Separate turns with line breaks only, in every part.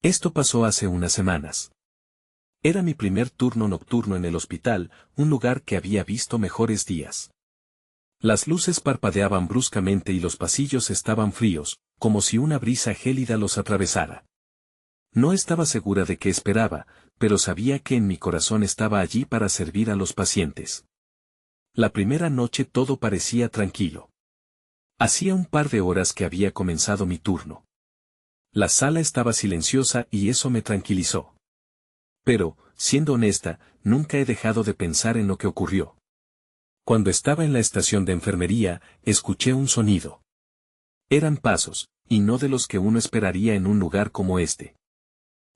Esto pasó hace unas semanas. Era mi primer turno nocturno en el hospital, un lugar que había visto mejores días. Las luces parpadeaban bruscamente y los pasillos estaban fríos, como si una brisa gélida los atravesara. No estaba segura de qué esperaba, pero sabía que en mi corazón estaba allí para servir a los pacientes. La primera noche todo parecía tranquilo. Hacía un par de horas que había comenzado mi turno. La sala estaba silenciosa y eso me tranquilizó. Pero, siendo honesta, nunca he dejado de pensar en lo que ocurrió. Cuando estaba en la estación de enfermería, escuché un sonido. Eran pasos, y no de los que uno esperaría en un lugar como este.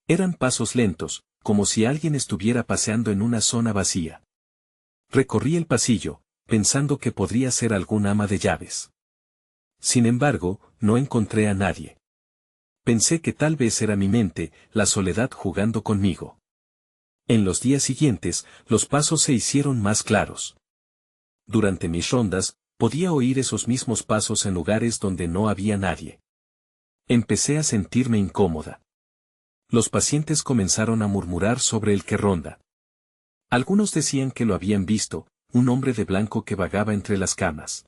Eran pasos lentos, como si alguien estuviera paseando en una zona vacía. Recorrí el pasillo, pensando que podría ser algún ama de llaves. Sin embargo, no encontré a nadie. Pensé que tal vez era mi mente, la soledad jugando conmigo. En los días siguientes, los pasos se hicieron más claros. Durante mis rondas, podía oír esos mismos pasos en lugares donde no había nadie. Empecé a sentirme incómoda. Los pacientes comenzaron a murmurar sobre el que ronda. Algunos decían que lo habían visto, un hombre de blanco que vagaba entre las camas.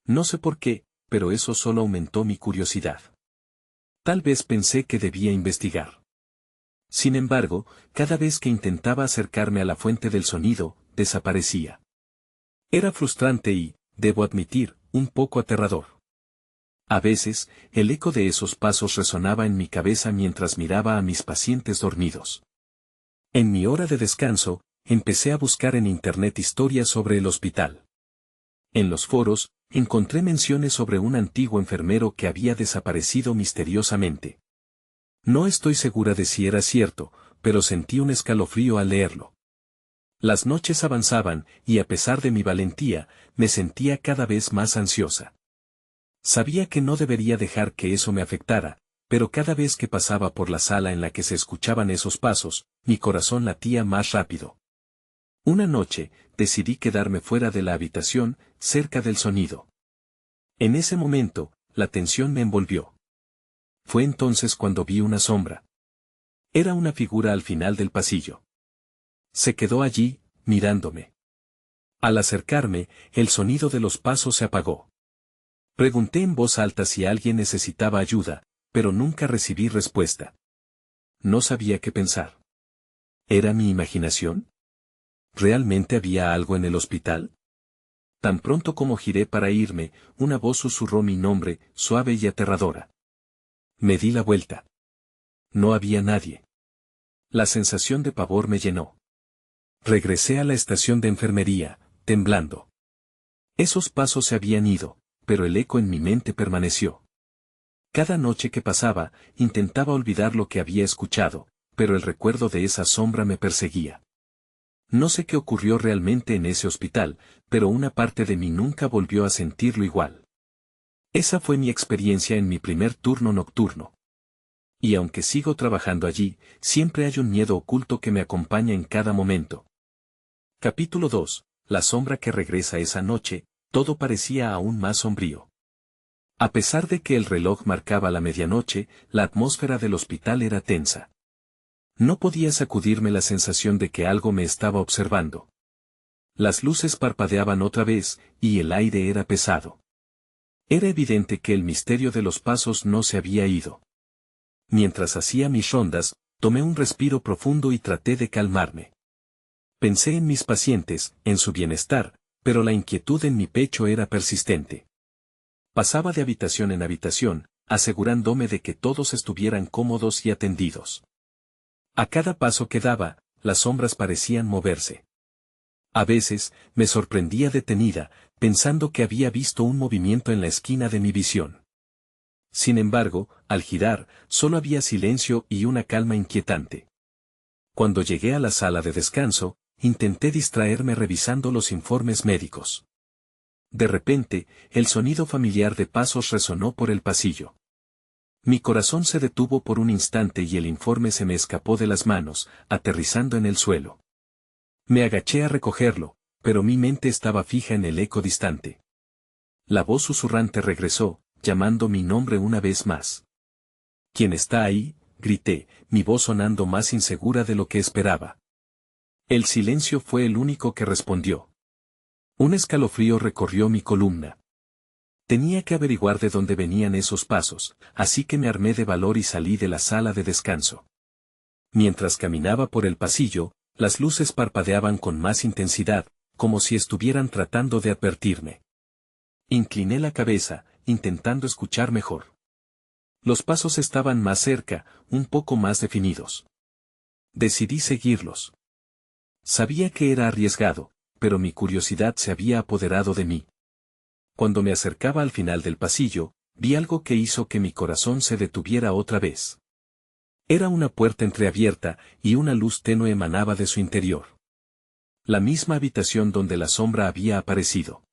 No sé por qué, pero eso solo aumentó mi curiosidad. Tal vez pensé que debía investigar. Sin embargo, cada vez que intentaba acercarme a la fuente del sonido, desaparecía. Era frustrante y, debo admitir, un poco aterrador. A veces, el eco de esos pasos resonaba en mi cabeza mientras miraba a mis pacientes dormidos. En mi hora de descanso, empecé a buscar en internet historias sobre el hospital. En los foros, encontré menciones sobre un antiguo enfermero que había desaparecido misteriosamente. No estoy segura de si era cierto, pero sentí un escalofrío al leerlo. Las noches avanzaban, y a pesar de mi valentía, me sentía cada vez más ansiosa. Sabía que no debería dejar que eso me afectara, pero cada vez que pasaba por la sala en la que se escuchaban esos pasos, mi corazón latía más rápido. Una noche, decidí quedarme fuera de la habitación, cerca del sonido. En ese momento, la tensión me envolvió. Fue entonces cuando vi una sombra. Era una figura al final del pasillo. Se quedó allí, mirándome. Al acercarme, el sonido de los pasos se apagó. Pregunté en voz alta si alguien necesitaba ayuda, pero nunca recibí respuesta. No sabía qué pensar. ¿Era mi imaginación? ¿Realmente había algo en el hospital? Tan pronto como giré para irme, una voz susurró mi nombre, suave y aterradora. Me di la vuelta. No había nadie. La sensación de pavor me llenó. Regresé a la estación de enfermería, temblando. Esos pasos se habían ido, pero el eco en mi mente permaneció. Cada noche que pasaba, intentaba olvidar lo que había escuchado, pero el recuerdo de esa sombra me perseguía. No sé qué ocurrió realmente en ese hospital, pero una parte de mí nunca volvió a sentirlo igual. Esa fue mi experiencia en mi primer turno nocturno. Y aunque sigo trabajando allí, siempre hay un miedo oculto que me acompaña en cada momento. Capítulo 2. La sombra que regresa esa noche, todo parecía aún más sombrío. A pesar de que el reloj marcaba la medianoche, la atmósfera del hospital era tensa. No podía sacudirme la sensación de que algo me estaba observando. Las luces parpadeaban otra vez, y el aire era pesado. Era evidente que el misterio de los pasos no se había ido. Mientras hacía mis rondas, tomé un respiro profundo y traté de calmarme. Pensé en mis pacientes, en su bienestar, pero la inquietud en mi pecho era persistente. Pasaba de habitación en habitación, asegurándome de que todos estuvieran cómodos y atendidos. A cada paso que daba, las sombras parecían moverse. A veces, me sorprendía detenida, pensando que había visto un movimiento en la esquina de mi visión. Sin embargo, al girar, solo había silencio y una calma inquietante. Cuando llegué a la sala de descanso, intenté distraerme revisando los informes médicos. De repente, el sonido familiar de pasos resonó por el pasillo. Mi corazón se detuvo por un instante y el informe se me escapó de las manos, aterrizando en el suelo. Me agaché a recogerlo, pero mi mente estaba fija en el eco distante. La voz susurrante regresó, llamando mi nombre una vez más. ¿Quién está ahí? grité, mi voz sonando más insegura de lo que esperaba. El silencio fue el único que respondió. Un escalofrío recorrió mi columna. Tenía que averiguar de dónde venían esos pasos, así que me armé de valor y salí de la sala de descanso. Mientras caminaba por el pasillo, las luces parpadeaban con más intensidad, como si estuvieran tratando de advertirme. Incliné la cabeza, intentando escuchar mejor. Los pasos estaban más cerca, un poco más definidos. Decidí seguirlos. Sabía que era arriesgado, pero mi curiosidad se había apoderado de mí. Cuando me acercaba al final del pasillo, vi algo que hizo que mi corazón se detuviera otra vez. Era una puerta entreabierta, y una luz tenue emanaba de su interior. La misma habitación donde la sombra había aparecido.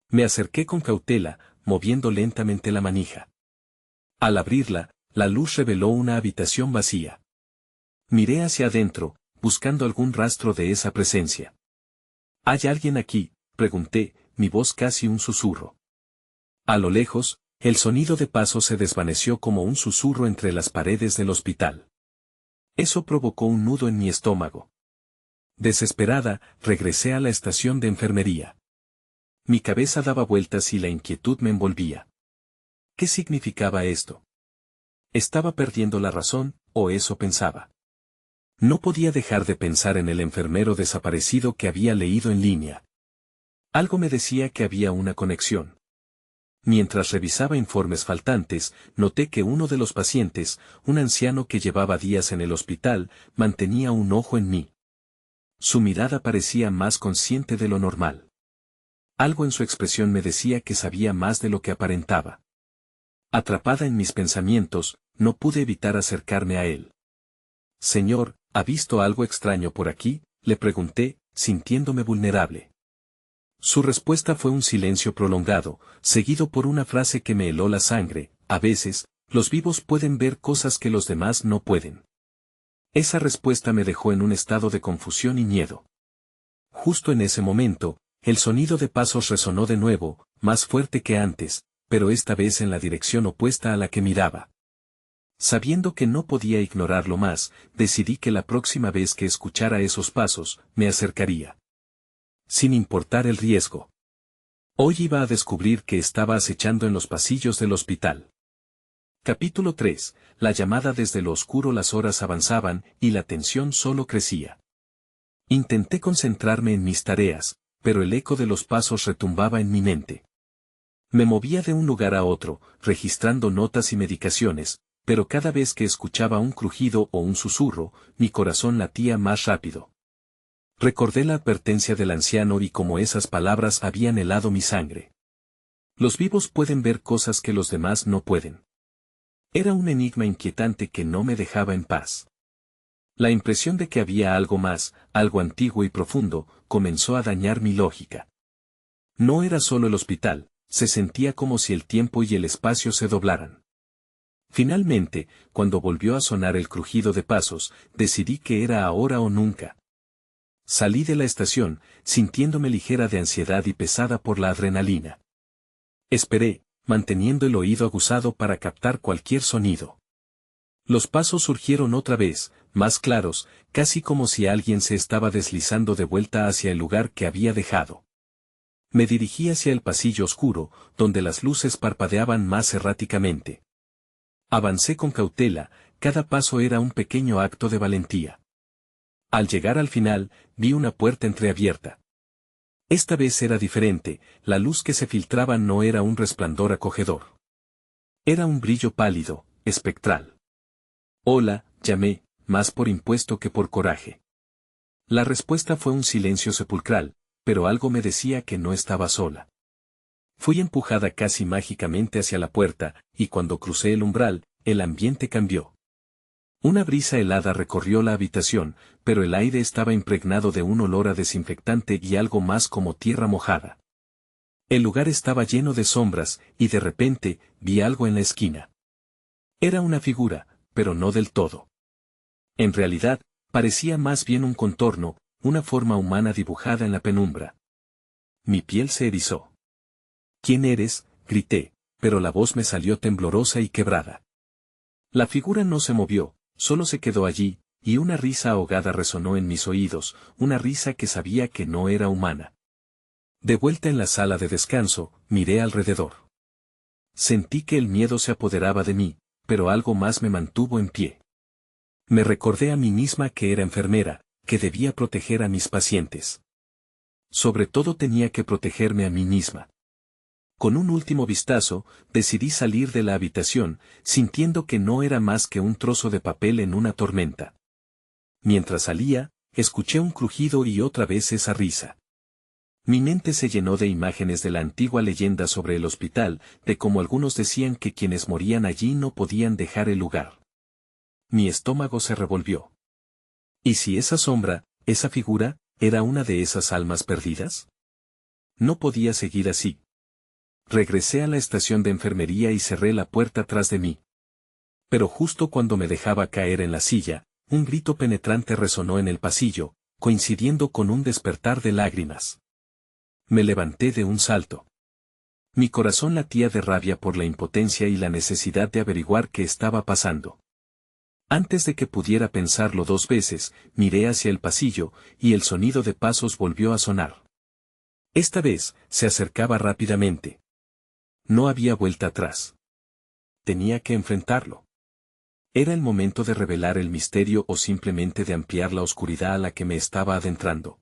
Me acerqué con cautela, moviendo lentamente la manija. Al abrirla, la luz reveló una habitación vacía. Miré hacia adentro, buscando algún rastro de esa presencia. ¿Hay alguien aquí?, pregunté, mi voz casi un susurro. A lo lejos, el sonido de pasos se desvaneció como un susurro entre las paredes del hospital. Eso provocó un nudo en mi estómago. Desesperada, regresé a la estación de enfermería. Mi cabeza daba vueltas y la inquietud me envolvía. ¿Qué significaba esto? ¿Estaba perdiendo la razón, o eso pensaba? No podía dejar de pensar en el enfermero desaparecido que había leído en línea. Algo me decía que había una conexión. Mientras revisaba informes faltantes, noté que uno de los pacientes, un anciano que llevaba días en el hospital, mantenía un ojo en mí. Su mirada parecía más consciente de lo normal. Algo en su expresión me decía que sabía más de lo que aparentaba. Atrapada en mis pensamientos, no pude evitar acercarme a él. Señor, ¿ha visto algo extraño por aquí?, le pregunté, sintiéndome vulnerable. Su respuesta fue un silencio prolongado, seguido por una frase que me heló la sangre: a veces, los vivos pueden ver cosas que los demás no pueden. Esa respuesta me dejó en un estado de confusión y miedo. Justo en ese momento, el sonido de pasos resonó de nuevo, más fuerte que antes, pero esta vez en la dirección opuesta a la que miraba. Sabiendo que no podía ignorarlo más, decidí que la próxima vez que escuchara esos pasos, me acercaría. Sin importar el riesgo. Hoy iba a descubrir que estaba acechando en los pasillos del hospital. Capítulo 3. La llamada desde lo oscuro. Las horas avanzaban, y la tensión solo crecía. Intenté concentrarme en mis tareas, pero el eco de los pasos retumbaba en mi mente. Me movía de un lugar a otro, registrando notas y medicaciones, pero cada vez que escuchaba un crujido o un susurro, mi corazón latía más rápido. Recordé la advertencia del anciano y cómo esas palabras habían helado mi sangre. Los vivos pueden ver cosas que los demás no pueden. Era un enigma inquietante que no me dejaba en paz. La impresión de que había algo más, algo antiguo y profundo, comenzó a dañar mi lógica. No era solo el hospital, se sentía como si el tiempo y el espacio se doblaran. Finalmente, cuando volvió a sonar el crujido de pasos, decidí que era ahora o nunca. Salí de la estación, sintiéndome ligera de ansiedad y pesada por la adrenalina. Esperé, manteniendo el oído aguzado para captar cualquier sonido. Los pasos surgieron otra vez, más claros, casi como si alguien se estaba deslizando de vuelta hacia el lugar que había dejado. Me dirigí hacia el pasillo oscuro, donde las luces parpadeaban más erráticamente. Avancé con cautela, cada paso era un pequeño acto de valentía. Al llegar al final, vi una puerta entreabierta. Esta vez era diferente, la luz que se filtraba no era un resplandor acogedor. Era un brillo pálido, espectral. Hola, llamé, más por impuesto que por coraje. La respuesta fue un silencio sepulcral, pero algo me decía que no estaba sola. Fui empujada casi mágicamente hacia la puerta, y cuando crucé el umbral, el ambiente cambió. Una brisa helada recorrió la habitación, pero el aire estaba impregnado de un olor a desinfectante y algo más como tierra mojada. El lugar estaba lleno de sombras, y de repente, vi algo en la esquina. Era una figura, pero no del todo. En realidad, parecía más bien un contorno, una forma humana dibujada en la penumbra. Mi piel se erizó. ¿Quién eres?, grité, pero la voz me salió temblorosa y quebrada. La figura no se movió, solo se quedó allí, y una risa ahogada resonó en mis oídos, una risa que sabía que no era humana. De vuelta en la sala de descanso, miré alrededor. Sentí que el miedo se apoderaba de mí, pero algo más me mantuvo en pie. Me recordé a mí misma que era enfermera, que debía proteger a mis pacientes. Sobre todo tenía que protegerme a mí misma. Con un último vistazo, decidí salir de la habitación, sintiendo que no era más que un trozo de papel en una tormenta. Mientras salía, escuché un crujido y otra vez esa risa. Mi mente se llenó de imágenes de la antigua leyenda sobre el hospital, de cómo algunos decían que quienes morían allí no podían dejar el lugar. Mi estómago se revolvió. ¿Y si esa sombra, esa figura, era una de esas almas perdidas? No podía seguir así. Regresé a la estación de enfermería y cerré la puerta tras de mí. Pero justo cuando me dejaba caer en la silla, un grito penetrante resonó en el pasillo, coincidiendo con un despertar de lágrimas. Me levanté de un salto. Mi corazón latía de rabia por la impotencia y la necesidad de averiguar qué estaba pasando. Antes de que pudiera pensarlo 2 veces, miré hacia el pasillo, y el sonido de pasos volvió a sonar. Esta vez, se acercaba rápidamente. No había vuelta atrás. Tenía que enfrentarlo. ¿Era el momento de revelar el misterio o simplemente de ampliar la oscuridad a la que me estaba adentrando?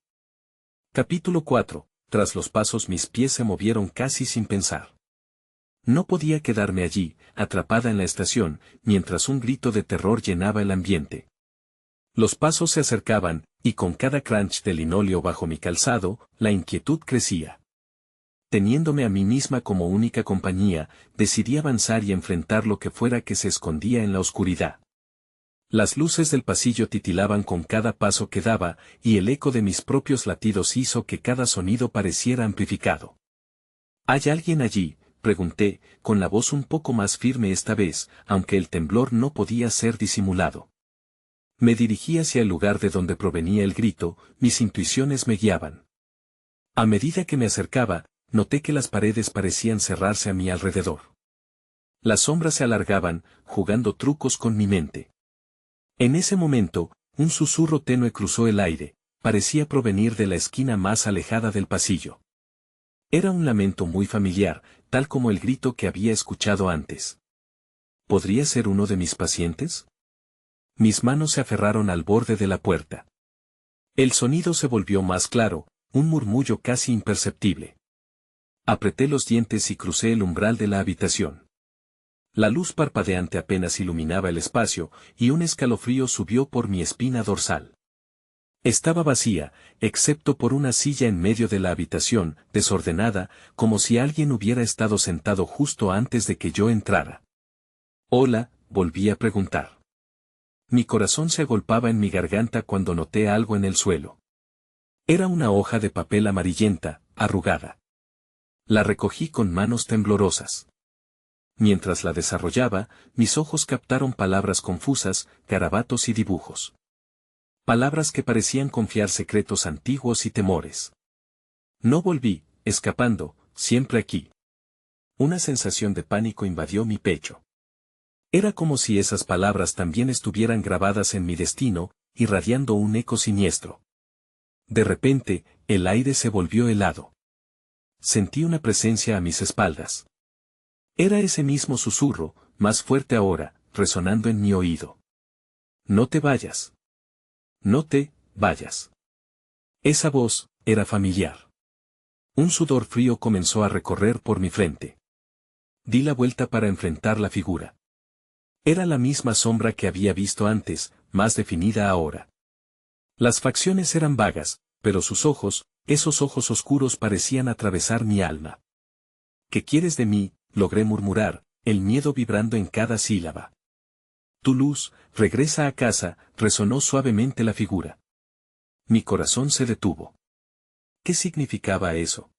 Capítulo 4. Tras los pasos mis pies se movieron casi sin pensar. No podía quedarme allí, atrapada en la estación, mientras un grito de terror llenaba el ambiente. Los pasos se acercaban, y con cada crunch de linóleo bajo mi calzado, la inquietud crecía. Teniéndome a mí misma como única compañía, decidí avanzar y enfrentar lo que fuera que se escondía en la oscuridad. Las luces del pasillo titilaban con cada paso que daba, y el eco de mis propios latidos hizo que cada sonido pareciera amplificado. ¿Hay alguien allí?, pregunté, con la voz un poco más firme esta vez, aunque el temblor no podía ser disimulado. Me dirigí hacia el lugar de donde provenía el grito, mis intuiciones me guiaban. A medida que me acercaba, noté que las paredes parecían cerrarse a mi alrededor. Las sombras se alargaban, jugando trucos con mi mente. En ese momento, un susurro tenue cruzó el aire, parecía provenir de la esquina más alejada del pasillo. Era un lamento muy familiar, tal como el grito que había escuchado antes. ¿Podría ser uno de mis pacientes? Mis manos se aferraron al borde de la puerta. El sonido se volvió más claro, un murmullo casi imperceptible. Apreté los dientes y crucé el umbral de la habitación. La luz parpadeante apenas iluminaba el espacio, y un escalofrío subió por mi espina dorsal. Estaba vacía, excepto por una silla en medio de la habitación, desordenada, como si alguien hubiera estado sentado justo antes de que yo entrara. Hola, volví a preguntar. Mi corazón se agolpaba en mi garganta cuando noté algo en el suelo. Era una hoja de papel amarillenta, arrugada. La recogí con manos temblorosas. Mientras la desarrollaba, mis ojos captaron palabras confusas, garabatos y dibujos. Palabras que parecían confiar secretos antiguos y temores. No volví, escapando, siempre aquí. Una sensación de pánico invadió mi pecho. Era como si esas palabras también estuvieran grabadas en mi destino, irradiando un eco siniestro. De repente, el aire se volvió helado. Sentí una presencia a mis espaldas. Era ese mismo susurro, más fuerte ahora, resonando en mi oído. No te vayas. No te vayas. Esa voz era familiar. Un sudor frío comenzó a recorrer por mi frente. Di la vuelta para enfrentar la figura. Era la misma sombra que había visto antes, más definida ahora. Las facciones eran vagas, pero sus ojos, esos ojos oscuros parecían atravesar mi alma. ¿Qué quieres de mí?, logré murmurar, el miedo vibrando en cada sílaba. Tu luz, regresa a casa, resonó suavemente la figura. Mi corazón se detuvo. ¿Qué significaba eso?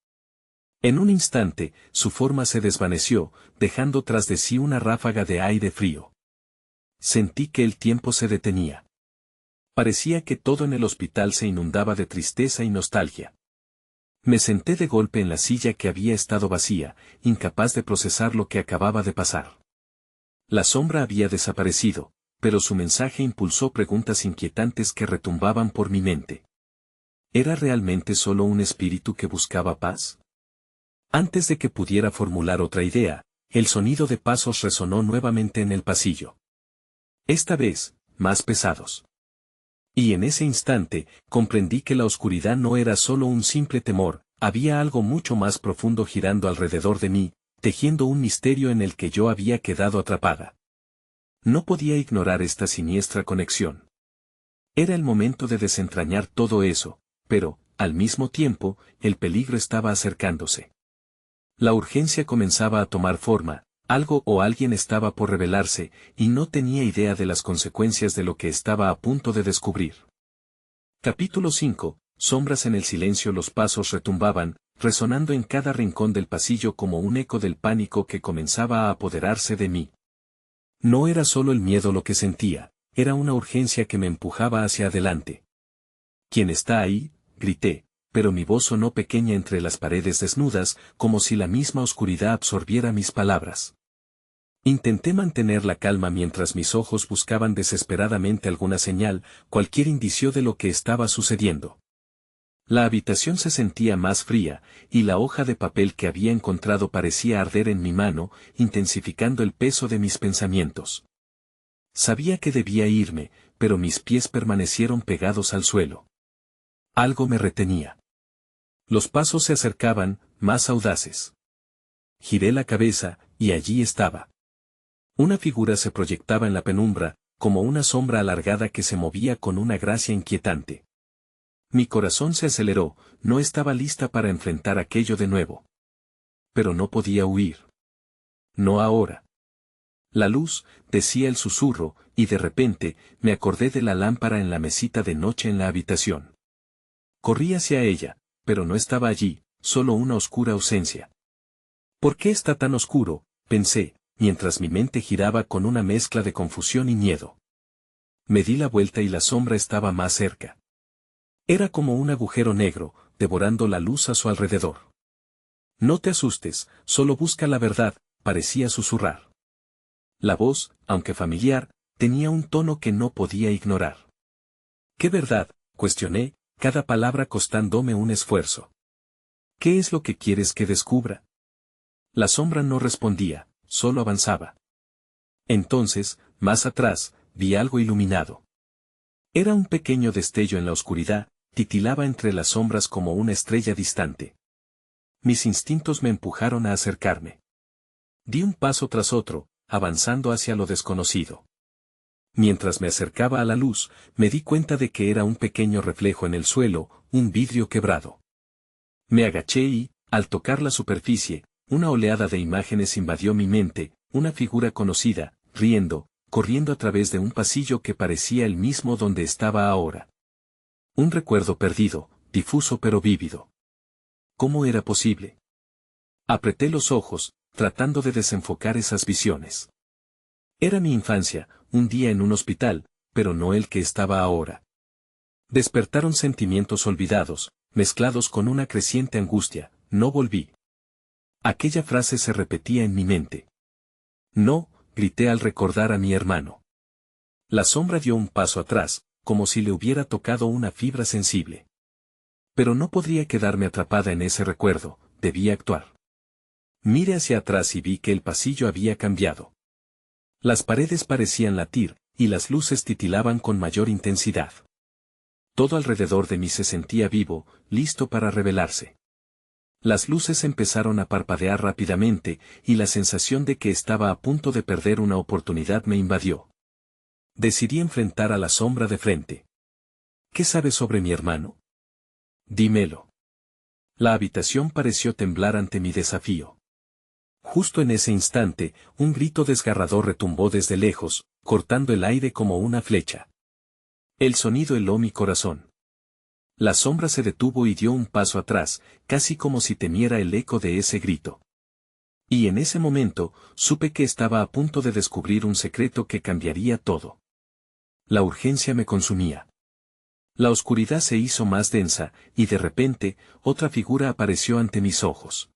En un instante, su forma se desvaneció, dejando tras de sí una ráfaga de aire frío. Sentí que el tiempo se detenía. Parecía que todo en el hospital se inundaba de tristeza y nostalgia. Me senté de golpe en la silla que había estado vacía, incapaz de procesar lo que acababa de pasar. La sombra había desaparecido, pero su mensaje impulsó preguntas inquietantes que retumbaban por mi mente. ¿Era realmente solo un espíritu que buscaba paz? Antes de que pudiera formular otra idea, el sonido de pasos resonó nuevamente en el pasillo. Esta vez, más pesados. Y en ese instante, comprendí que la oscuridad no era solo un simple temor, había algo mucho más profundo girando alrededor de mí, tejiendo un misterio en el que yo había quedado atrapada. No podía ignorar esta siniestra conexión. Era el momento de desentrañar todo eso, pero, al mismo tiempo, el peligro estaba acercándose. La urgencia comenzaba a tomar forma, algo o alguien estaba por revelarse, y no tenía idea de las consecuencias de lo que estaba a punto de descubrir. Capítulo 5. Sombras en el silencio. Los pasos retumbaban, resonando en cada rincón del pasillo como un eco del pánico que comenzaba a apoderarse de mí. No era solo el miedo lo que sentía, era una urgencia que me empujaba hacia adelante. ¿Quién está ahí?, grité, pero mi voz sonó pequeña entre las paredes desnudas, como si la misma oscuridad absorbiera mis palabras. Intenté mantener la calma mientras mis ojos buscaban desesperadamente alguna señal, cualquier indicio de lo que estaba sucediendo. La habitación se sentía más fría, y la hoja de papel que había encontrado parecía arder en mi mano, intensificando el peso de mis pensamientos. Sabía que debía irme, pero mis pies permanecieron pegados al suelo. Algo me retenía. Los pasos se acercaban, más audaces. Giré la cabeza, y allí estaba. Una figura se proyectaba en la penumbra, como una sombra alargada que se movía con una gracia inquietante. Mi corazón se aceleró, no estaba lista para enfrentar aquello de nuevo. Pero no podía huir. No ahora. La luz, decía el susurro, y de repente, me acordé de la lámpara en la mesita de noche en la habitación. Corrí hacia ella, pero no estaba allí, solo una oscura ausencia. ¿Por qué está tan oscuro?, pensé, mientras mi mente giraba con una mezcla de confusión y miedo. Me di la vuelta y la sombra estaba más cerca. Era como un agujero negro, devorando la luz a su alrededor. No te asustes, solo busca la verdad, parecía susurrar. La voz, aunque familiar, tenía un tono que no podía ignorar. ¿Qué verdad?, cuestioné, cada palabra costándome un esfuerzo. ¿Qué es lo que quieres que descubra? La sombra no respondía, solo avanzaba. Entonces, más atrás, vi algo iluminado. Era un pequeño destello en la oscuridad, titilaba entre las sombras como una estrella distante. Mis instintos me empujaron a acercarme. Di un paso tras otro, avanzando hacia lo desconocido. Mientras me acercaba a la luz, me di cuenta de que era un pequeño reflejo en el suelo, un vidrio quebrado. Me agaché y, al tocar la superficie, una oleada de imágenes invadió mi mente, una figura conocida, riendo, corriendo a través de un pasillo que parecía el mismo donde estaba ahora. Un recuerdo perdido, difuso pero vívido. ¿Cómo era posible? Apreté los ojos, tratando de desenfocar esas visiones. Era mi infancia, un día en un hospital, pero no el que estaba ahora. Despertaron sentimientos olvidados, mezclados con una creciente angustia, no volví. Aquella frase se repetía en mi mente. No, grité al recordar a mi hermano. La sombra dio un paso atrás, como si le hubiera tocado una fibra sensible. Pero no podría quedarme atrapada en ese recuerdo, debía actuar. Miré hacia atrás y vi que el pasillo había cambiado. Las paredes parecían latir, y las luces titilaban con mayor intensidad. Todo alrededor de mí se sentía vivo, listo para revelarse. Las luces empezaron a parpadear rápidamente, y la sensación de que estaba a punto de perder una oportunidad me invadió. Decidí enfrentar a la sombra de frente. ¿Qué sabes sobre mi hermano? Dímelo. La habitación pareció temblar ante mi desafío. Justo en ese instante, un grito desgarrador retumbó desde lejos, cortando el aire como una flecha. El sonido heló mi corazón. La sombra se detuvo y dio un paso atrás, casi como si temiera el eco de ese grito. Y en ese momento, supe que estaba a punto de descubrir un secreto que cambiaría todo. La urgencia me consumía. La oscuridad se hizo más densa, y de repente, otra figura apareció ante mis ojos.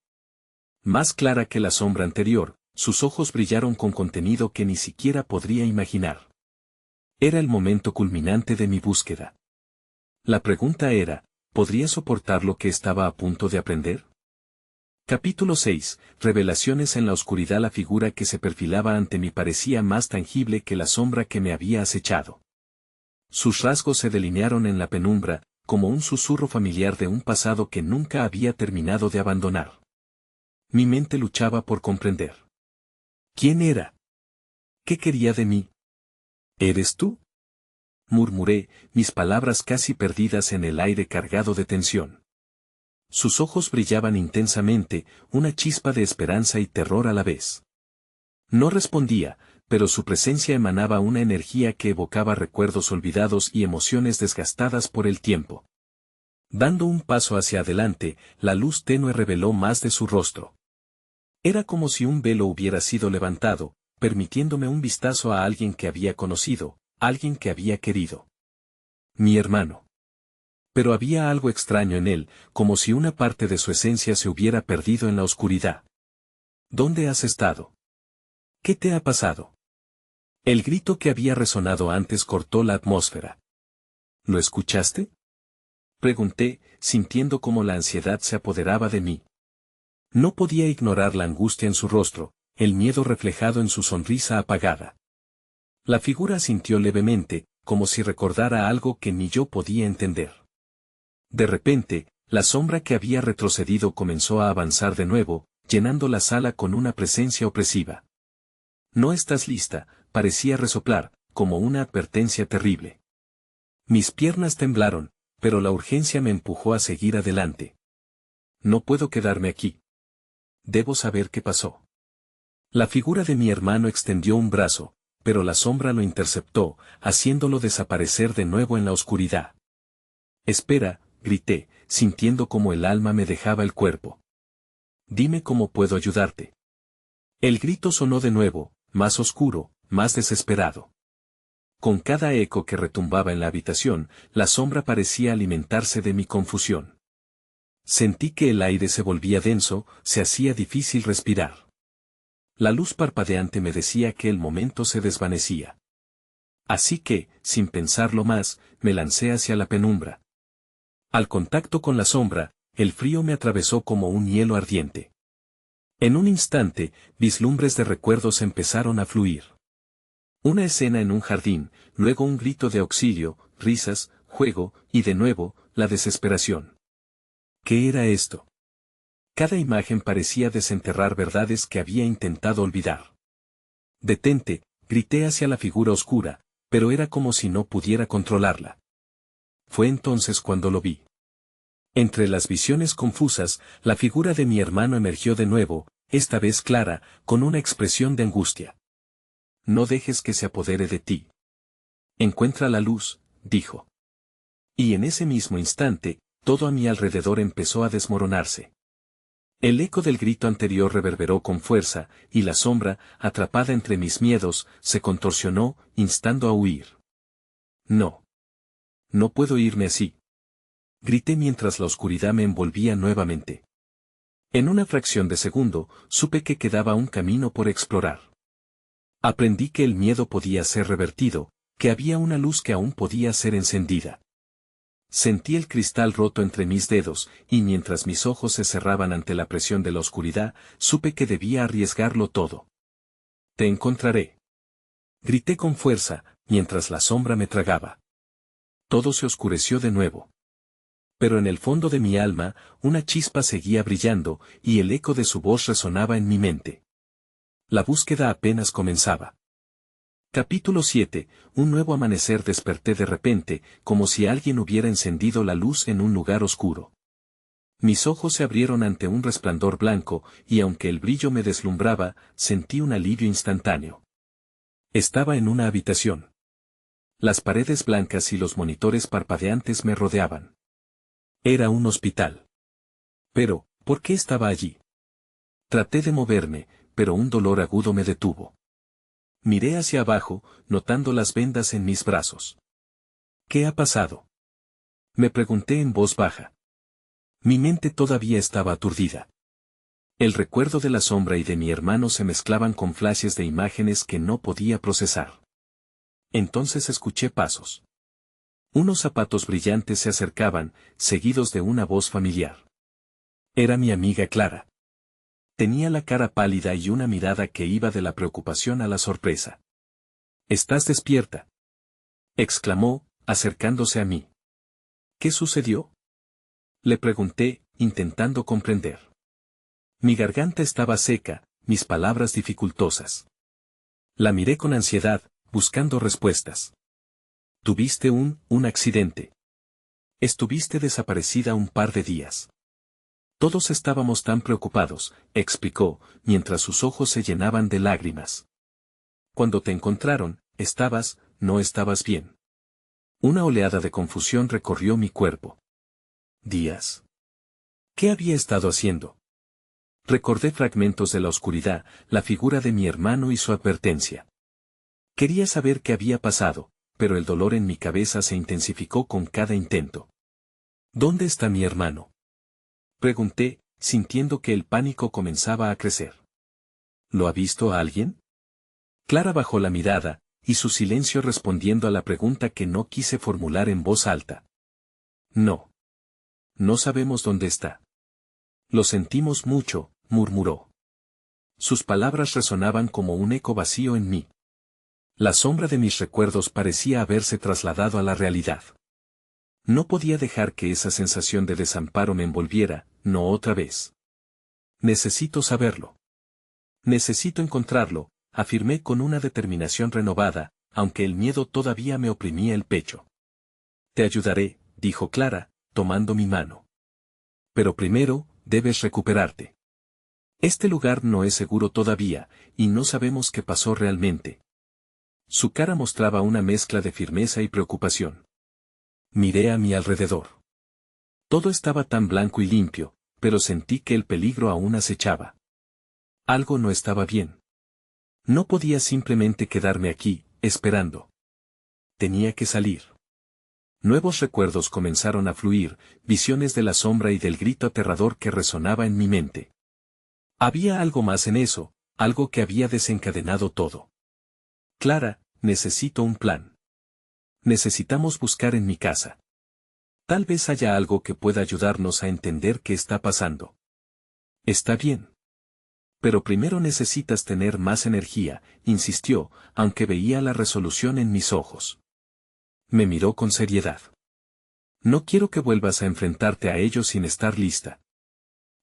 Más clara que la sombra anterior, Sus ojos brillaron con contenido que ni siquiera podría imaginar. Era el momento culminante de mi búsqueda. La pregunta era, ¿podría soportar lo que estaba a punto de aprender? Capítulo 6. Revelaciones en la oscuridad. La figura que se perfilaba ante mí parecía más tangible que la sombra que me había acechado. Sus rasgos se delinearon en la penumbra, como un susurro familiar de un pasado que nunca había terminado de abandonar. Mi mente luchaba por comprender. ¿Quién era? ¿Qué quería de mí? ¿Eres tú? Murmuré, mis palabras casi perdidas en el aire cargado de tensión. Sus ojos brillaban intensamente, una chispa de esperanza y terror a la vez. No respondía, pero su presencia emanaba una energía que evocaba recuerdos olvidados y emociones desgastadas por el tiempo. Dando un paso hacia adelante, la luz tenue reveló más de su rostro. Era como si un velo hubiera sido levantado, permitiéndome un vistazo a alguien que había conocido, alguien que había querido. Mi hermano. Pero había algo extraño en él, como si una parte de su esencia se hubiera perdido en la oscuridad. ¿Dónde has estado? ¿Qué te ha pasado? El grito que había resonado antes cortó la atmósfera. ¿Lo escuchaste? Pregunté, sintiendo cómo la ansiedad se apoderaba de mí. No podía ignorar la angustia en su rostro, el miedo reflejado en su sonrisa apagada. La figura asintió levemente, como si recordara algo que ni yo podía entender. De repente, la sombra que había retrocedido comenzó a avanzar de nuevo, llenando la sala con una presencia opresiva. No estás lista, parecía resoplar, como una advertencia terrible. Mis piernas temblaron, pero la urgencia me empujó a seguir adelante. No puedo quedarme aquí. Debo saber qué pasó. La figura de mi hermano extendió un brazo, pero la sombra lo interceptó, haciéndolo desaparecer de nuevo en la oscuridad. Espera, grité, sintiendo como el alma me dejaba el cuerpo. Dime cómo puedo ayudarte. El grito sonó de nuevo, más oscuro, más desesperado. Con cada eco que retumbaba en la habitación, la sombra parecía alimentarse de mi confusión. Sentí que el aire se volvía denso, se hacía difícil respirar. La luz parpadeante me decía que el momento se desvanecía. Así que, sin pensarlo más, me lancé hacia la penumbra. Al contacto con la sombra, el frío me atravesó como un hielo ardiente. En un instante, vislumbres de recuerdos empezaron a fluir. Una escena en un jardín, luego un grito de auxilio, risas, juego, y de nuevo, la desesperación. ¿Qué era esto? Cada imagen parecía desenterrar verdades que había intentado olvidar. Detente, grité hacia la figura oscura, pero era como si no pudiera controlarla. Fue entonces cuando lo vi. Entre las visiones confusas, la figura de mi hermano emergió de nuevo, esta vez clara, con una expresión de angustia. No dejes que se apodere de ti. Encuentra la luz, dijo. Y en ese mismo instante, todo a mi alrededor empezó a desmoronarse. El eco del grito anterior reverberó con fuerza, y la sombra, atrapada entre mis miedos, se contorsionó, instando a huir. No. No puedo irme así. Grité mientras la oscuridad me envolvía nuevamente. En una fracción de segundo, supe que quedaba un camino por explorar. Aprendí que el miedo podía ser revertido, que había una luz que aún podía ser encendida. Sentí el cristal roto entre mis dedos, y mientras mis ojos se cerraban ante la presión de la oscuridad, supe que debía arriesgarlo todo. Te encontraré. Grité con fuerza, mientras la sombra me tragaba. Todo se oscureció de nuevo. Pero en el fondo de mi alma, una chispa seguía brillando, y el eco de su voz resonaba en mi mente. La búsqueda apenas comenzaba. Capítulo 7. Un nuevo amanecer. Desperté de repente, como si alguien hubiera encendido la luz en un lugar oscuro. Mis ojos se abrieron ante un resplandor blanco, y aunque el brillo me deslumbraba, sentí un alivio instantáneo. Estaba en una habitación. Las paredes blancas y los monitores parpadeantes me rodeaban. Era un hospital. Pero, ¿por qué estaba allí? Traté de moverme, pero un dolor agudo me detuvo. Miré hacia abajo, notando las vendas en mis brazos. ¿Qué ha pasado? Me pregunté en voz baja. Mi mente todavía estaba aturdida. El recuerdo de la sombra y de mi hermano se mezclaban con flashes de imágenes que no podía procesar. Entonces escuché pasos. Unos zapatos brillantes se acercaban, seguidos de una voz familiar. Era mi amiga Clara. Tenía la cara pálida y una mirada que iba de la preocupación a la sorpresa. «¿Estás despierta?», exclamó, acercándose a mí. «¿Qué sucedió?», le pregunté, intentando comprender. Mi garganta estaba seca, mis palabras dificultosas. La miré con ansiedad, buscando respuestas. «¿Tuviste un accidente? Estuviste desaparecida un par de días». Todos estábamos tan preocupados, explicó, mientras sus ojos se llenaban de lágrimas. «Cuando te encontraron, no estabas bien». Una oleada de confusión recorrió mi cuerpo. ¿Días? ¿Qué había estado haciendo? Recordé fragmentos de la oscuridad, la figura de mi hermano y su advertencia. Quería saber qué había pasado, pero el dolor en mi cabeza se intensificó con cada intento. «¿Dónde está mi hermano?», pregunté, sintiendo que el pánico comenzaba a crecer. «¿Lo ha visto a alguien?». Clara bajó la mirada, y su silencio respondiendo a la pregunta que no quise formular en voz alta. «No. No sabemos dónde está». «Lo sentimos mucho», murmuró. Sus palabras resonaban como un eco vacío en mí. La sombra de mis recuerdos parecía haberse trasladado a la realidad. No podía dejar que esa sensación de desamparo me envolviera, no otra vez. «Necesito saberlo. Necesito encontrarlo», afirmé con una determinación renovada, aunque el miedo todavía me oprimía el pecho. «Te ayudaré», dijo Clara, tomando mi mano. «Pero primero, debes recuperarte. Este lugar no es seguro todavía, y no sabemos qué pasó realmente». Su cara mostraba una mezcla de firmeza y preocupación. Miré a mi alrededor. Todo estaba tan blanco y limpio, pero sentí que el peligro aún acechaba. Algo no estaba bien. No podía simplemente quedarme aquí, esperando. Tenía que salir. Nuevos recuerdos comenzaron a fluir, visiones de la sombra y del grito aterrador que resonaba en mi mente. Había algo más en eso, algo que había desencadenado todo. «Clara, necesito un plan. Necesitamos buscar en mi casa. Tal vez haya algo que pueda ayudarnos a entender qué está pasando». «Está bien. Pero primero necesitas tener más energía», insistió, aunque veía la resolución en mis ojos. Me miró con seriedad. «No quiero que vuelvas a enfrentarte a ello sin estar lista».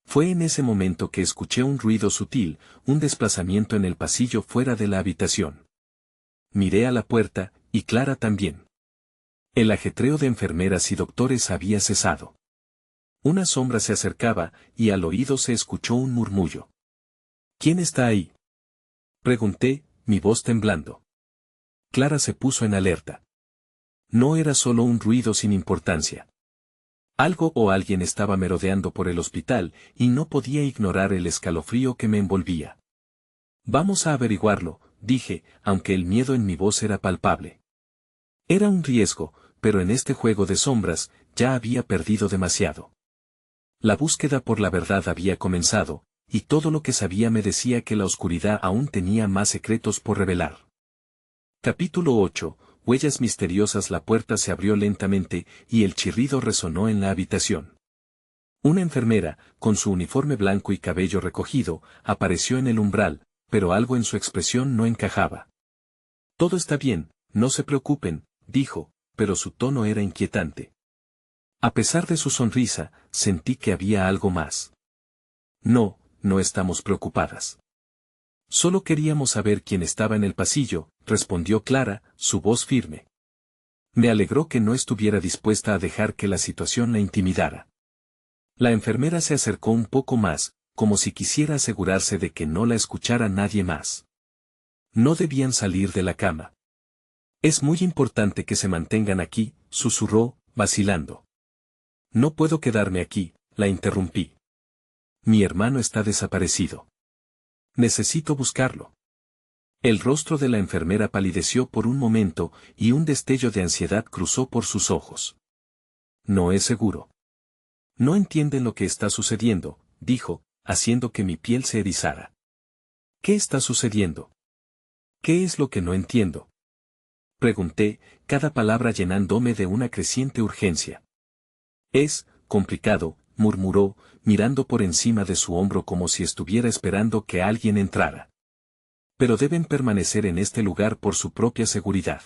Fue en ese momento que escuché un ruido sutil, un desplazamiento en el pasillo fuera de la habitación. Miré a la puerta, y Clara también. El ajetreo de enfermeras y doctores había cesado. Una sombra se acercaba, y al oído se escuchó un murmullo. «¿Quién está ahí?», pregunté, mi voz temblando. Clara se puso en alerta. No era solo un ruido sin importancia. Algo o alguien estaba merodeando por el hospital, y no podía ignorar el escalofrío que me envolvía. «Vamos a averiguarlo», dije, aunque el miedo en mi voz era palpable. Era un riesgo, pero en este juego de sombras, ya había perdido demasiado. La búsqueda por la verdad había comenzado, y todo lo que sabía me decía que la oscuridad aún tenía más secretos por revelar. Capítulo 8. Huellas misteriosas. La puerta se abrió lentamente, y el chirrido resonó en la habitación. Una enfermera, con su uniforme blanco y cabello recogido, apareció en el umbral, pero algo en su expresión no encajaba. «Todo está bien, no se preocupen», dijo, pero su tono era inquietante. A pesar de su sonrisa, sentí que había algo más. «No, no estamos preocupadas. Solo queríamos saber quién estaba en el pasillo», respondió Clara, su voz firme. Me alegró que no estuviera dispuesta a dejar que la situación la intimidara. La enfermera se acercó un poco más, como si quisiera asegurarse de que no la escuchara nadie más. «No debían salir de la cama. Es muy importante que se mantengan aquí», susurró, vacilando. «No puedo quedarme aquí», la interrumpí. «Mi hermano está desaparecido. Necesito buscarlo». El rostro de la enfermera palideció por un momento, y un destello de ansiedad cruzó por sus ojos. «No es seguro. No entienden lo que está sucediendo», dijo, haciendo que mi piel se erizara. ¿Qué está sucediendo? ¿Qué es lo que no entiendo? Pregunté, cada palabra llenándome de una creciente urgencia. Es complicado, murmuró, mirando por encima de su hombro como si estuviera esperando que alguien entrara. Pero deben permanecer en este lugar por su propia seguridad.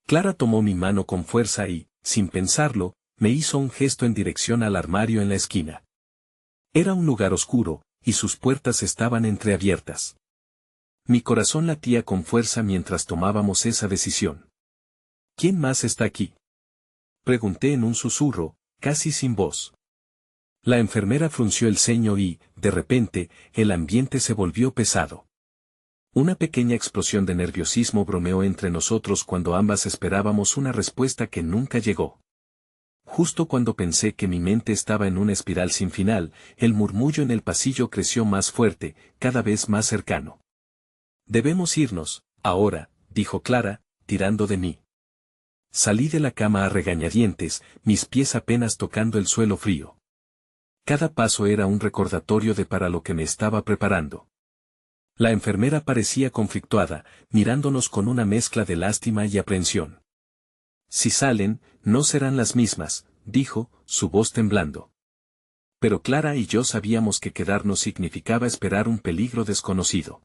Clara tomó mi mano con fuerza y, sin pensarlo, me hizo un gesto en dirección al armario en la esquina. Era un lugar oscuro, y sus puertas estaban entreabiertas. Mi corazón latía con fuerza mientras tomábamos esa decisión. ¿Quién más está aquí? Pregunté en un susurro, casi sin voz. La enfermera frunció el ceño y, de repente, el ambiente se volvió pesado. Una pequeña explosión de nerviosismo bromeó entre nosotros cuando ambas esperábamos una respuesta que nunca llegó. Justo cuando pensé que mi mente estaba en una espiral sin final, el murmullo en el pasillo creció más fuerte, cada vez más cercano. Debemos irnos, ahora, dijo Clara, tirando de mí. Salí de la cama a regañadientes, mis pies apenas tocando el suelo frío. Cada paso era un recordatorio de para lo que me estaba preparando. La enfermera parecía conflictuada, mirándonos con una mezcla de lástima y aprensión. Si salen, no serán las mismas, dijo, su voz temblando. Pero Clara y yo sabíamos que quedarnos significaba esperar un peligro desconocido.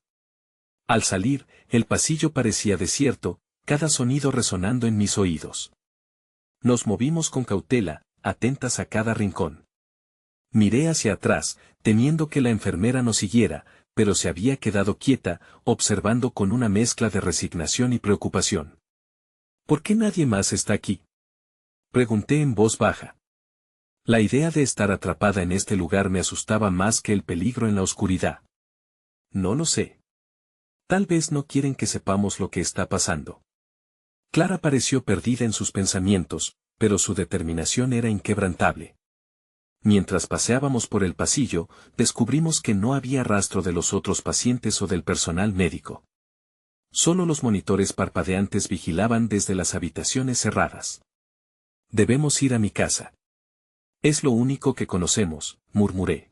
Al salir, el pasillo parecía desierto, cada sonido resonando en mis oídos. Nos movimos con cautela, atentas a cada rincón. Miré hacia atrás, temiendo que la enfermera nos siguiera, pero se había quedado quieta, observando con una mezcla de resignación y preocupación. ¿Por qué nadie más está aquí? Pregunté en voz baja. La idea de estar atrapada en este lugar me asustaba más que el peligro en la oscuridad. No lo sé. Tal vez no quieren que sepamos lo que está pasando. Clara pareció perdida en sus pensamientos, pero su determinación era inquebrantable. Mientras paseábamos por el pasillo, descubrimos que no había rastro de los otros pacientes o del personal médico. Solo los monitores parpadeantes vigilaban desde las habitaciones cerradas. Debemos ir a mi casa. Es lo único que conocemos, murmuré.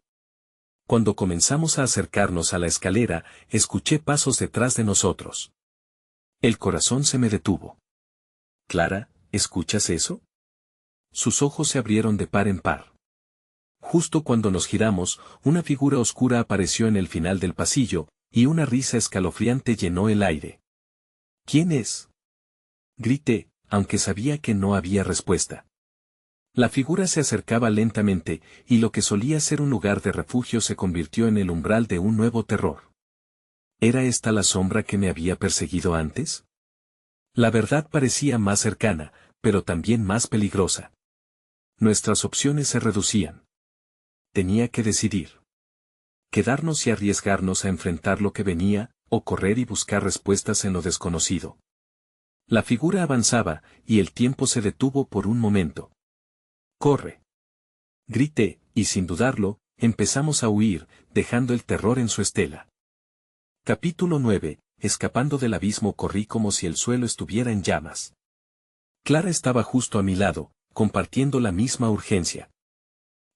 Cuando comenzamos a acercarnos a la escalera, escuché pasos detrás de nosotros. El corazón se me detuvo. Clara, ¿escuchas eso? Sus ojos se abrieron de par en par. Justo cuando nos giramos, una figura oscura apareció en el final del pasillo, y una risa escalofriante llenó el aire. ¿Quién es? Grité, aunque sabía que no había respuesta. La figura se acercaba lentamente, y lo que solía ser un lugar de refugio se convirtió en el umbral de un nuevo terror. ¿Era esta la sombra que me había perseguido antes? La verdad parecía más cercana, pero también más peligrosa. Nuestras opciones se reducían. Tenía que decidir. Quedarnos y arriesgarnos a enfrentar lo que venía, o correr y buscar respuestas en lo desconocido. La figura avanzaba, y el tiempo se detuvo por un momento. ¡Corre! Grité, y sin dudarlo, empezamos a huir, dejando el terror en su estela. Capítulo 9. Escapando del abismo corrí como si el suelo estuviera en llamas. Clara estaba justo a mi lado, compartiendo la misma urgencia.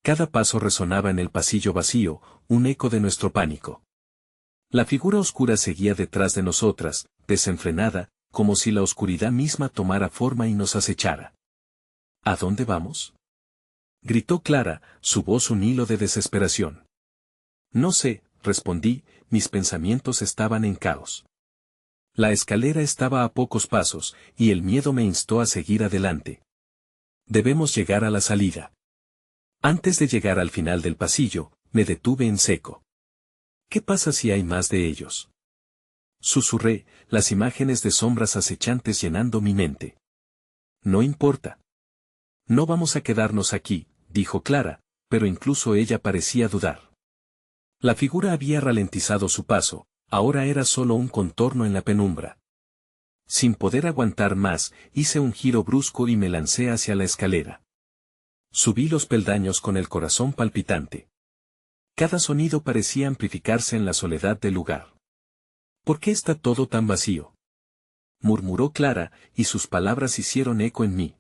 Cada paso resonaba en el pasillo vacío, un eco de nuestro pánico. La figura oscura seguía detrás de nosotras, desenfrenada, como si la oscuridad misma tomara forma y nos acechara. ¿A dónde vamos? Gritó Clara, su voz un hilo de desesperación. No sé, respondí, mis pensamientos estaban en caos. La escalera estaba a pocos pasos, y el miedo me instó a seguir adelante. Debemos llegar a la salida. Antes de llegar al final del pasillo, me detuve en seco. ¿Qué pasa si hay más de ellos? Susurré, las imágenes de sombras acechantes llenando mi mente. No importa. No vamos a quedarnos aquí, dijo Clara, pero incluso ella parecía dudar. La figura había ralentizado su paso, ahora era solo un contorno en la penumbra. Sin poder aguantar más, hice un giro brusco y me lancé hacia la escalera. Subí los peldaños con el corazón palpitante. Cada sonido parecía amplificarse en la soledad del lugar. ¿Por qué está todo tan vacío? Murmuró Clara, y sus palabras hicieron eco en mí.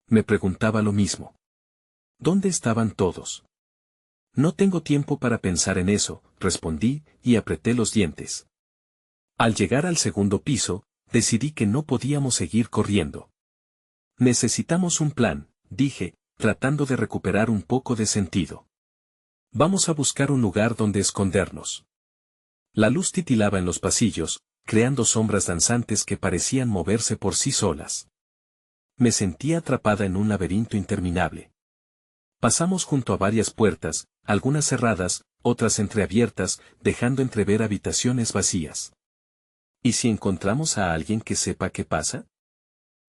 Me preguntaba lo mismo. ¿Dónde estaban todos? No tengo tiempo para pensar en eso, respondí, y apreté los dientes. Al llegar al segundo piso, decidí que no podíamos seguir corriendo. Necesitamos un plan, dije, tratando de recuperar un poco de sentido. Vamos a buscar un lugar donde escondernos. La luz titilaba en los pasillos, creando sombras danzantes que parecían moverse por sí solas. Me sentía atrapada en un laberinto interminable. Pasamos junto a varias puertas, algunas cerradas, otras entreabiertas, dejando entrever habitaciones vacías. ¿Y si encontramos a alguien que sepa qué pasa?,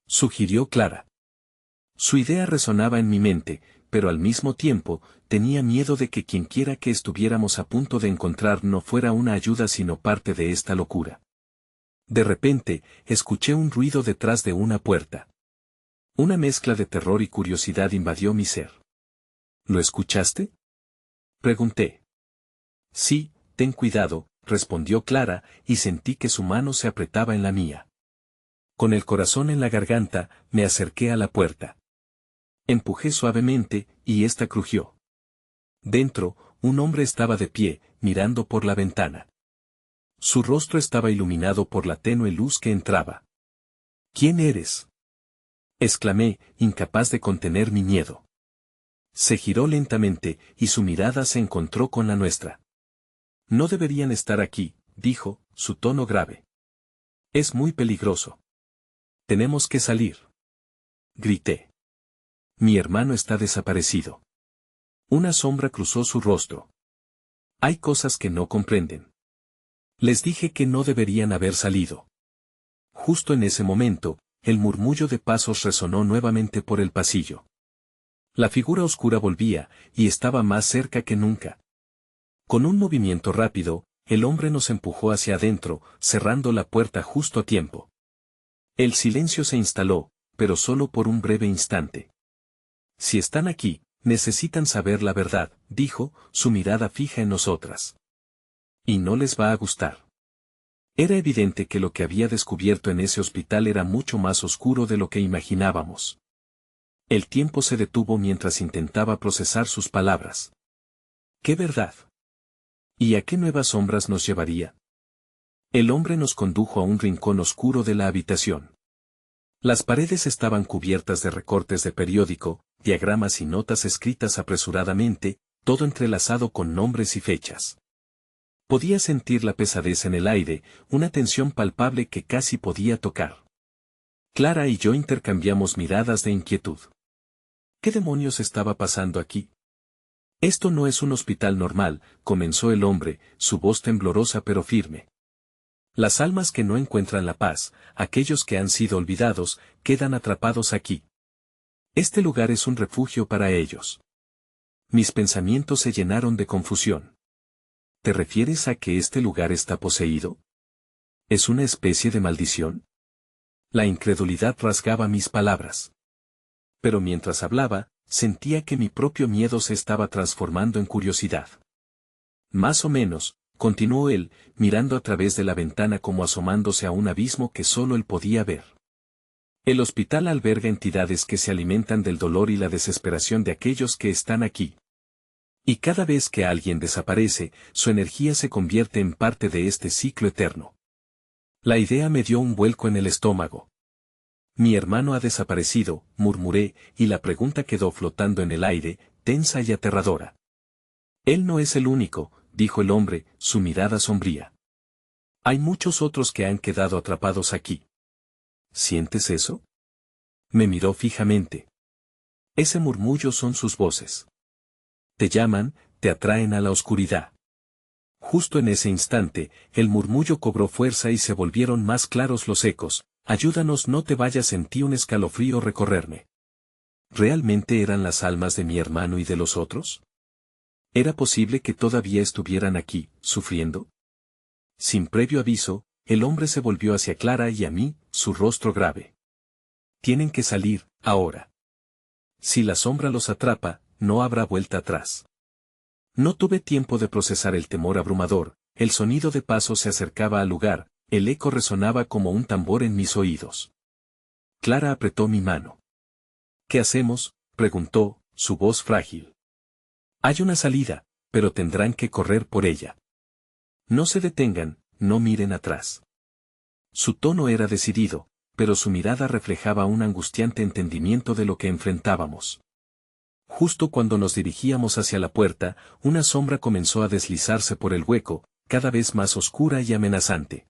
sugirió Clara. Su idea resonaba en mi mente, pero al mismo tiempo, tenía miedo de que quienquiera que estuviéramos a punto de encontrar no fuera una ayuda sino parte de esta locura. De repente, escuché un ruido detrás de una puerta. Una mezcla de terror y curiosidad invadió mi ser. ¿Lo escuchaste?, pregunté. Sí, ten cuidado, respondió Clara, y sentí que su mano se apretaba en la mía. Con el corazón en la garganta, me acerqué a la puerta. Empujé suavemente, y ésta crujió. Dentro, un hombre estaba de pie, mirando por la ventana. Su rostro estaba iluminado por la tenue luz que entraba. ¿Quién eres?, exclamé, incapaz de contener mi miedo. Se giró lentamente, y su mirada se encontró con la nuestra. No deberían estar aquí, dijo, su tono grave. Es muy peligroso. Tenemos que salir. Grité. Mi hermano está desaparecido. Una sombra cruzó su rostro. Hay cosas que no comprenden. Les dije que no deberían haber salido. Justo en ese momento, el murmullo de pasos resonó nuevamente por el pasillo. La figura oscura volvía, y estaba más cerca que nunca. Con un movimiento rápido, el hombre nos empujó hacia adentro, cerrando la puerta justo a tiempo. El silencio se instaló, pero solo por un breve instante. Si están aquí, necesitan saber la verdad, dijo, su mirada fija en nosotras. Y no les va a gustar. Era evidente que lo que había descubierto en ese hospital era mucho más oscuro de lo que imaginábamos. El tiempo se detuvo mientras intentaba procesar sus palabras. ¿Qué verdad? ¿Y a qué nuevas sombras nos llevaría? El hombre nos condujo a un rincón oscuro de la habitación. Las paredes estaban cubiertas de recortes de periódico, diagramas y notas escritas apresuradamente, todo entrelazado con nombres y fechas. Podía sentir la pesadez en el aire, una tensión palpable que casi podía tocar. Clara y yo intercambiamos miradas de inquietud. ¿Qué demonios estaba pasando aquí? Esto no es un hospital normal, comenzó el hombre, su voz temblorosa pero firme. Las almas que no encuentran la paz, aquellos que han sido olvidados, quedan atrapados aquí. Este lugar es un refugio para ellos. Mis pensamientos se llenaron de confusión. ¿Te refieres a que este lugar está poseído? ¿Es una especie de maldición? La incredulidad rasgaba mis palabras. Pero mientras hablaba, sentía que mi propio miedo se estaba transformando en curiosidad. Más o menos, continuó él, mirando a través de la ventana como asomándose a un abismo que solo él podía ver. El hospital alberga entidades que se alimentan del dolor y la desesperación de aquellos que están aquí. Y cada vez que alguien desaparece, su energía se convierte en parte de este ciclo eterno. La idea me dio un vuelco en el estómago. Mi hermano ha desaparecido, murmuré, y la pregunta quedó flotando en el aire, tensa y aterradora. Él no es el único, dijo el hombre, su mirada sombría. Hay muchos otros que han quedado atrapados aquí. ¿Sientes eso? Me miró fijamente. Ese murmullo son sus voces. Te llaman, te atraen a la oscuridad. Justo en ese instante, el murmullo cobró fuerza y se volvieron más claros los ecos. Ayúdanos, no te vayas, sentí un escalofrío recorrerme. ¿Realmente eran las almas de mi hermano y de los otros? ¿Era posible que todavía estuvieran aquí, sufriendo? Sin previo aviso, el hombre se volvió hacia Clara y a mí, su rostro grave. Tienen que salir, ahora. Si la sombra los atrapa, no habrá vuelta atrás. No tuve tiempo de procesar el temor abrumador, el sonido de pasos se acercaba al lugar, el eco resonaba como un tambor en mis oídos. Clara apretó mi mano. ¿Qué hacemos?, preguntó, su voz frágil. Hay una salida, pero tendrán que correr por ella. No se detengan, no miren atrás. Su tono era decidido, pero su mirada reflejaba un angustiante entendimiento de lo que enfrentábamos. Justo cuando nos dirigíamos hacia la puerta, una sombra comenzó a deslizarse por el hueco, cada vez más oscura y amenazante.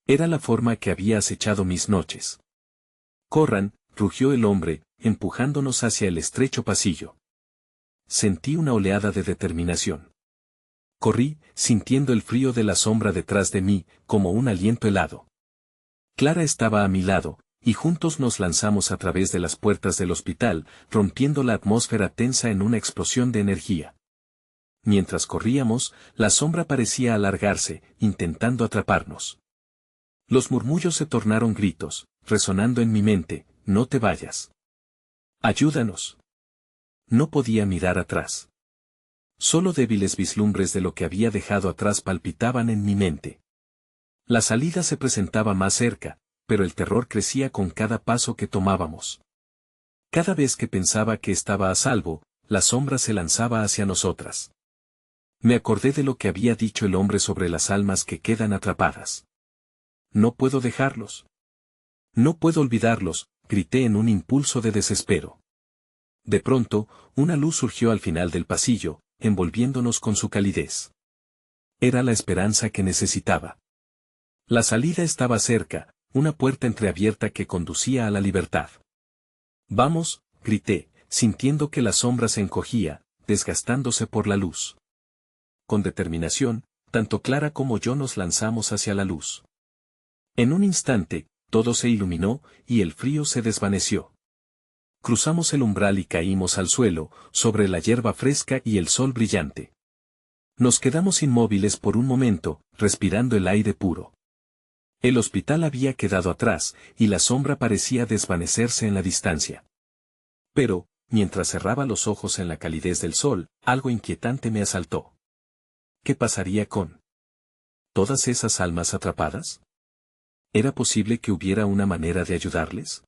Era la forma que había acechado mis noches. «Corran», rugió el hombre, empujándonos hacia el estrecho pasillo. Sentí una oleada de determinación. Corrí, sintiendo el frío de la sombra detrás de mí, como un aliento helado. Clara estaba a mi lado, y juntos nos lanzamos a través de las puertas del hospital, rompiendo la atmósfera tensa en una explosión de energía. Mientras corríamos, la sombra parecía alargarse, intentando atraparnos. Los murmullos se tornaron gritos, resonando en mi mente: «No te vayas. Ayúdanos». No podía mirar atrás. Solo débiles vislumbres de lo que había dejado atrás palpitaban en mi mente. La salida se presentaba más cerca, pero el terror crecía con cada paso que tomábamos. Cada vez que pensaba que estaba a salvo, la sombra se lanzaba hacia nosotras. Me acordé de lo que había dicho el hombre sobre las almas que quedan atrapadas. «No puedo dejarlos. No puedo olvidarlos», grité en un impulso de desespero. De pronto, una luz surgió al final del pasillo, envolviéndonos con su calidez. Era la esperanza que necesitaba. La salida estaba cerca, una puerta entreabierta que conducía a la libertad. «Vamos», grité, sintiendo que la sombra se encogía, desgastándose por la luz. Con determinación, tanto Clara como yo nos lanzamos hacia la luz. En un instante, todo se iluminó, y el frío se desvaneció. Cruzamos el umbral y caímos al suelo, sobre la hierba fresca y el sol brillante. Nos quedamos inmóviles por un momento, respirando el aire puro. El hospital había quedado atrás, y la sombra parecía desvanecerse en la distancia. Pero, mientras cerraba los ojos en la calidez del sol, algo inquietante me asaltó. ¿Qué pasaría con todas esas almas atrapadas? ¿Era posible que hubiera una manera de ayudarles?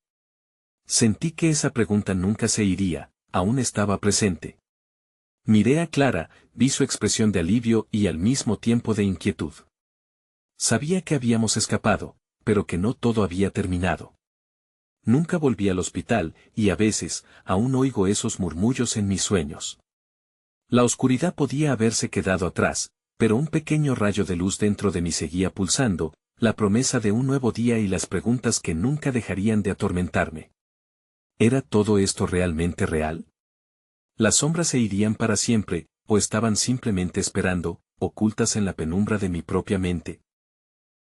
Sentí que esa pregunta nunca se iría, aún estaba presente. Miré a Clara, vi su expresión de alivio y al mismo tiempo de inquietud. Sabía que habíamos escapado, pero que no todo había terminado. Nunca volví al hospital, y a veces, aún oigo esos murmullos en mis sueños. La oscuridad podía haberse quedado atrás, pero un pequeño rayo de luz dentro de mí seguía pulsando, la promesa de un nuevo día y las preguntas que nunca dejarían de atormentarme. ¿Era todo esto realmente real? ¿Las sombras se irían para siempre, o estaban simplemente esperando, ocultas en la penumbra de mi propia mente?